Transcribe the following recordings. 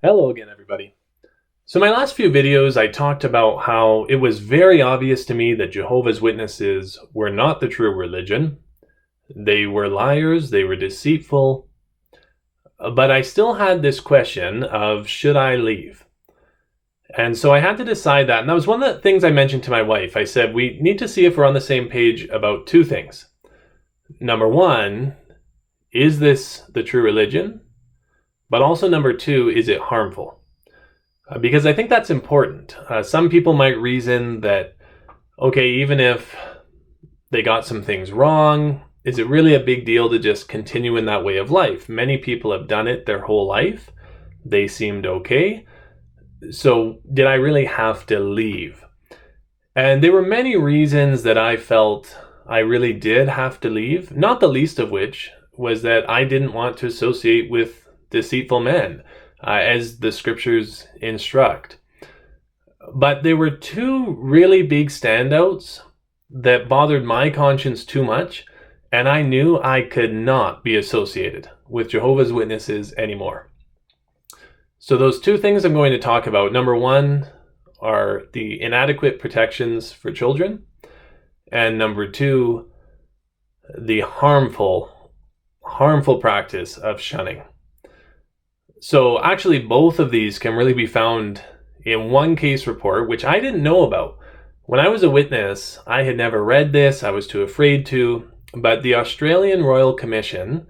Hello again, everybody. So my last few videos, I talked about how it was very obvious to me that Jehovah's Witnesses were not the true religion. They were liars, they were deceitful, but I still had this question of should I leave? And so I had to decide that, and that was one of the things I mentioned to my wife. I said, we need to see if we're on the same page about two things. Number one, is this the true religion? But also number two, is it harmful? Because I think that's important. Some people might reason that, okay, even if they got some things wrong, is it really a big deal to just continue in that way of life? Many people have done it their whole life. They seemed okay. So did I really have to leave? And there were many reasons that I felt I really did have to leave, not the least of which was that I didn't want to associate with deceitful men. As the scriptures instruct. But there were two really big standouts that bothered my conscience too much, and I knew I could not be associated with Jehovah's Witnesses anymore. So those two things I'm going to talk about. Number one are the inadequate protections for children, and number two, the harmful practice of shunning. So actually both of these can really be found in one case report, which I didn't know about. When I was a witness, I had never read this, I was too afraid to, but the Australian Royal Commission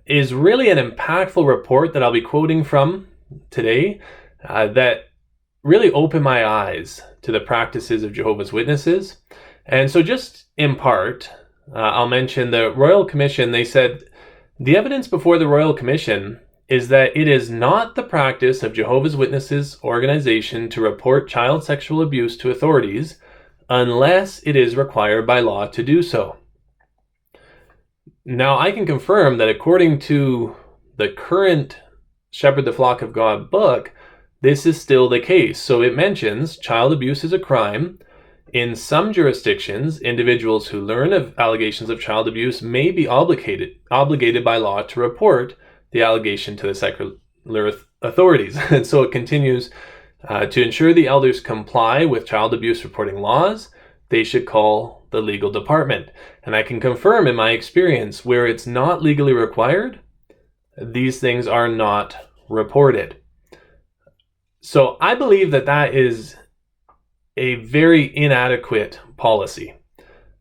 is really an impactful report that I'll be quoting from today that really opened my eyes to the practices of Jehovah's Witnesses. And so just in part, I'll mention the Royal Commission. They said, the evidence before the Royal Commission is that it is not the practice of Jehovah's Witnesses organization to report child sexual abuse to authorities unless it is required by law to do so. Now, I can confirm that according to the current Shepherd the Flock of God book, this is still the case. So it mentions child abuse is a crime. In some jurisdictions, individuals who learn of allegations of child abuse may be obligated by law to report the allegation to the secular authorities. And so it continues to ensure the elders comply with child abuse reporting laws, they should call the legal department. And I can confirm in my experience where it's not legally required, these things are not reported. So I believe that that is a very inadequate policy.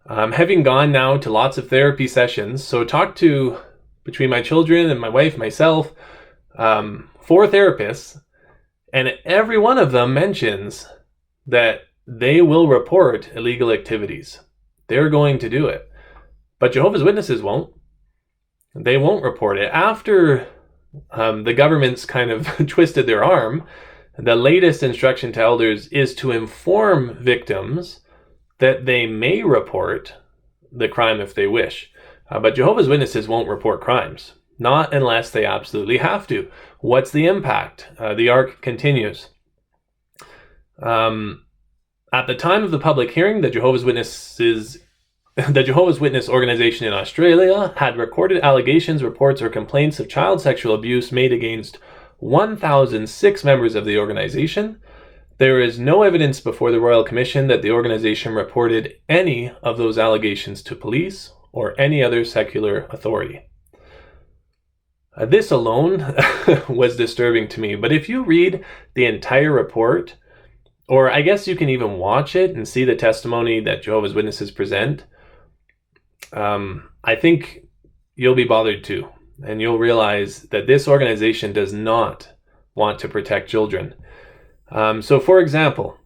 Having gone now to lots of therapy sessions, so talk to between my children and my wife, myself, 4 therapists, and every one of them mentions that they will report illegal activities. They're going to do it. But Jehovah's Witnesses won't. They won't report it. After the government's kind of twisted their arm, the latest instruction to elders is to inform victims that they may report the crime if they wish. But Jehovah's Witnesses won't report crimes, not unless they absolutely have to. What's the impact? The arc continues. At the time of the public hearing, the Jehovah's Witness organization in Australia had recorded allegations, reports, or complaints of child sexual abuse made against 1,006 members of the organization. There is no evidence before the Royal Commission that the organization reported any of those allegations to police or any other secular authority. This alone was disturbing to me, but if you read the entire report, or I guess you can even watch it and see the testimony that Jehovah's Witnesses present, I think you'll be bothered too, and you'll realize that this organization does not want to protect children. So for example,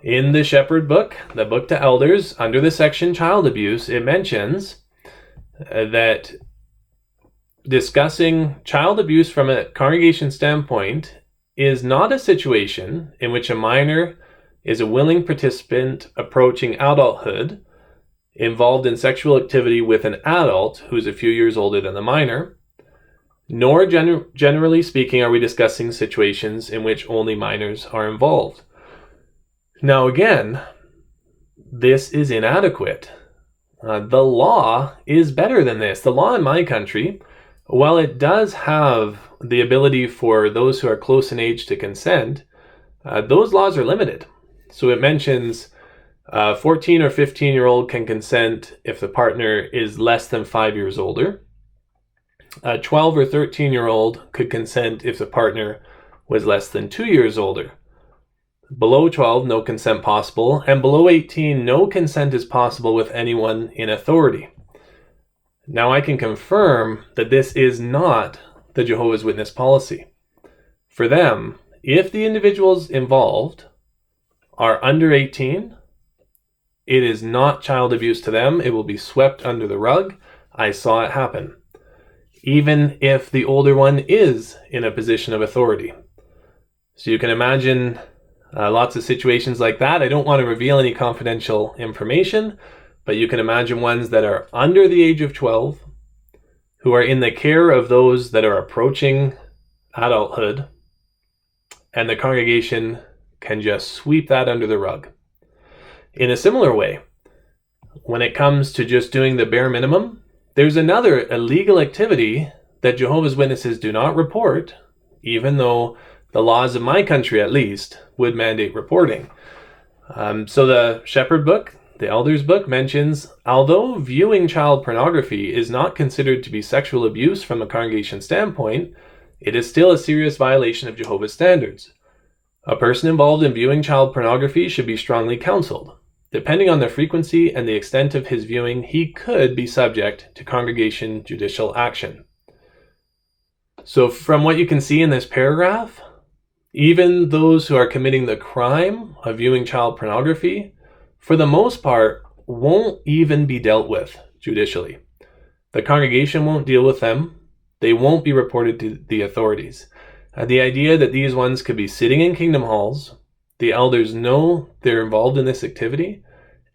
in the Shepherd book, the book to elders, under the section child abuse, it mentions that discussing child abuse from a congregation standpoint is not a situation in which a minor is a willing participant approaching adulthood, involved in sexual activity with an adult who's a few years older than the minor, nor generally speaking are we discussing situations in which only minors are involved. Now again, this is inadequate. The law is better than this. The law in my country While it does have the ability for those who are close in age to consent, those laws are limited. So it mentions 14 or 15-year-old can consent if the partner is less than 5 years older. A 12 or 13-year-old could consent if the partner was less than 2 years older. Below 12, no consent possible, and below 18, no consent is possible with anyone in authority. Now, I can confirm that this is not the Jehovah's Witness policy. For them, if the individuals involved are under 18, it is not child abuse to them. It will be swept under the rug. I saw it happen. Even if the older one is in a position of authority. So you can imagine lots of situations like that. I don't want to reveal any confidential information, but you can imagine ones that are under the age of 12, who are in the care of those that are approaching adulthood, and the congregation can just sweep that under the rug. In a similar way, when it comes to just doing the bare minimum, there's another illegal activity that Jehovah's Witnesses do not report, even though the laws of my country, at least, would mandate reporting. So the Shepherd book, the Elders book, mentions, although viewing child pornography is not considered to be sexual abuse from a congregation standpoint, it is still a serious violation of Jehovah's standards. A person involved in viewing child pornography should be strongly counseled. Depending on the frequency and the extent of his viewing, he could be subject to congregation judicial action. So from what you can see in this paragraph, even those who are committing the crime of viewing child pornography, for the most part, won't even be dealt with judicially. The congregation won't deal with them. They won't be reported to the authorities. The idea that these ones could be sitting in kingdom halls, the elders know they're involved in this activity,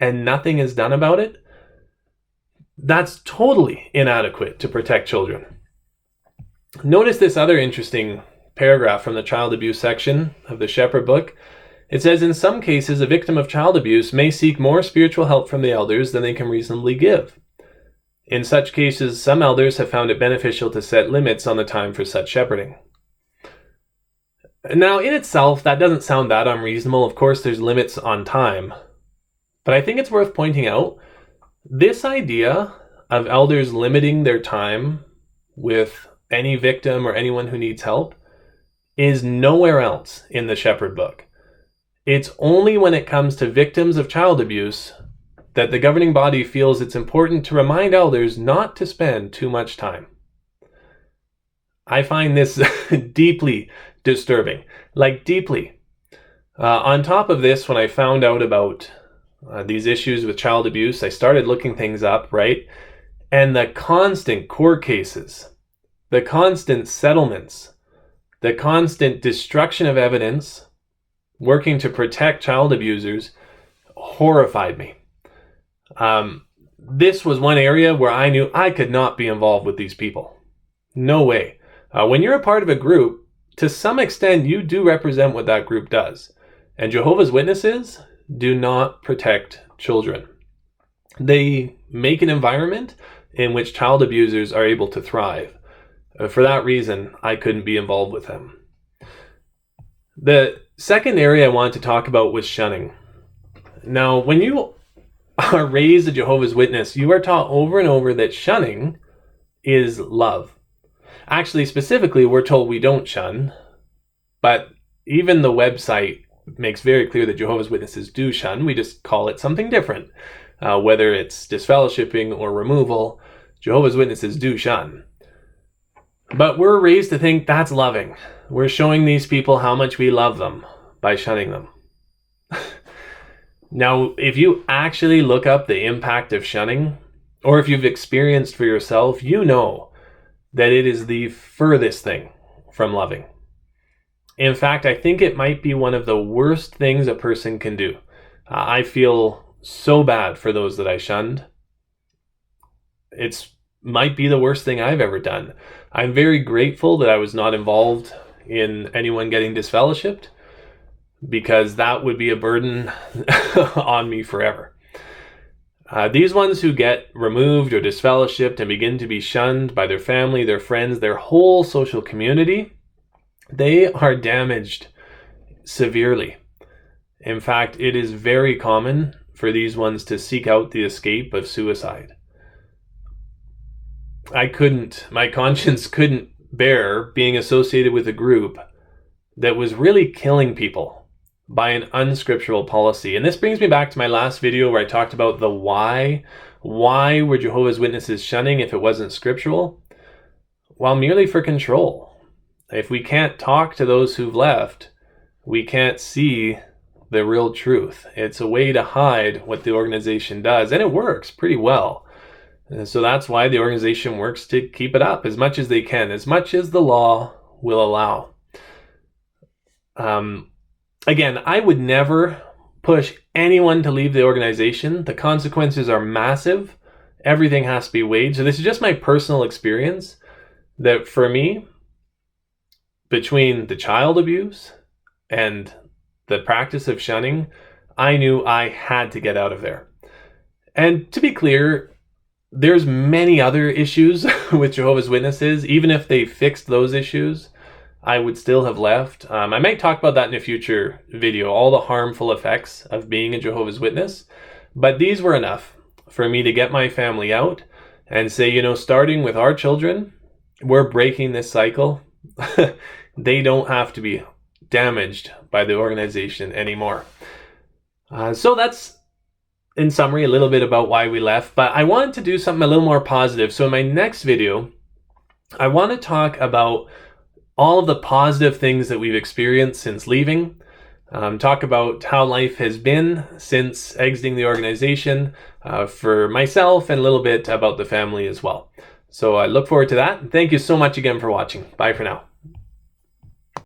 and nothing is done about it, that's totally inadequate to protect children. Notice this other interesting paragraph from the child abuse section of the Shepherd book. It says, in some cases, a victim of child abuse may seek more spiritual help from the elders than they can reasonably give. In such cases, some elders have found it beneficial to set limits on the time for such shepherding. Now, in itself, that doesn't sound that unreasonable. Of course, there's limits on time. But I think it's worth pointing out, this idea of elders limiting their time with any victim or anyone who needs help is nowhere else in the Shepherd book. It's only when it comes to victims of child abuse that the governing body feels it's important to remind elders not to spend too much time. I find this deeply disturbing, deeply. On top of this, when I found out about these issues with child abuse, I started looking things up, right? And the constant court cases, the constant settlements, the constant destruction of evidence, working to protect child abusers, horrified me. This was one area where I knew I could not be involved with these people. No way. When you're a part of a group, to some extent, you do represent what that group does. And Jehovah's Witnesses do not protect children. They make an environment in which child abusers are able to thrive. For that reason, I couldn't be involved with them. The second area I wanted to talk about was shunning. Now, when you are raised a Jehovah's Witness, you are taught over and over that shunning is love. Actually, specifically, we're told we don't shun, but even the website makes very clear that Jehovah's Witnesses do shun. We just call it something different. Whether it's disfellowshipping or removal, Jehovah's Witnesses do shun. But we're raised to think that's loving. We're showing these people how much we love them by shunning them. Now, if you actually look up the impact of shunning, or if you've experienced for yourself, you know that it is the furthest thing from loving. In fact, I think it might be one of the worst things a person can do. I feel so bad for those that I shunned. It might be the worst thing I've ever done. I'm very grateful that I was not involved in anyone getting disfellowshipped, because that would be a burden on me forever. These ones who get removed or disfellowshipped and begin to be shunned by their family, their friends, their whole social community, they are damaged severely. In fact, it is very common for these ones to seek out the escape of suicide. My conscience couldn't bear being associated with a group that was really killing people by an unscriptural policy. And this brings me back to my last video where I talked about the why. Why were Jehovah's Witnesses shunning if it wasn't scriptural? Well, merely for control. If we can't talk to those who've left, we can't see the real truth. It's a way to hide what the organization does, and it works pretty well. And so that's why the organization works to keep it up as much as they can, as much as the law will allow. Again, I would never push anyone to leave the organization. The consequences are massive. Everything has to be weighed. So this is just my personal experience that for me, between the child abuse and the practice of shunning, I knew I had to get out of there. And to be clear, there's many other issues with Jehovah's Witnesses. Even if they fixed those issues, I would still have left. I might talk about that in a future video, all the harmful effects of being a Jehovah's Witness. But these were enough for me to get my family out and say, starting with our children, we're breaking this cycle. They don't have to be damaged by the organization anymore. So that's, in summary, a little bit about why we left. But I wanted to do something a little more positive. So in my next video, I want to talk about all of the positive things that we've experienced since leaving. Talk about how life has been since exiting the organization for myself, and a little bit about the family as well. So I look forward to that. Thank you so much again for watching. Bye for now.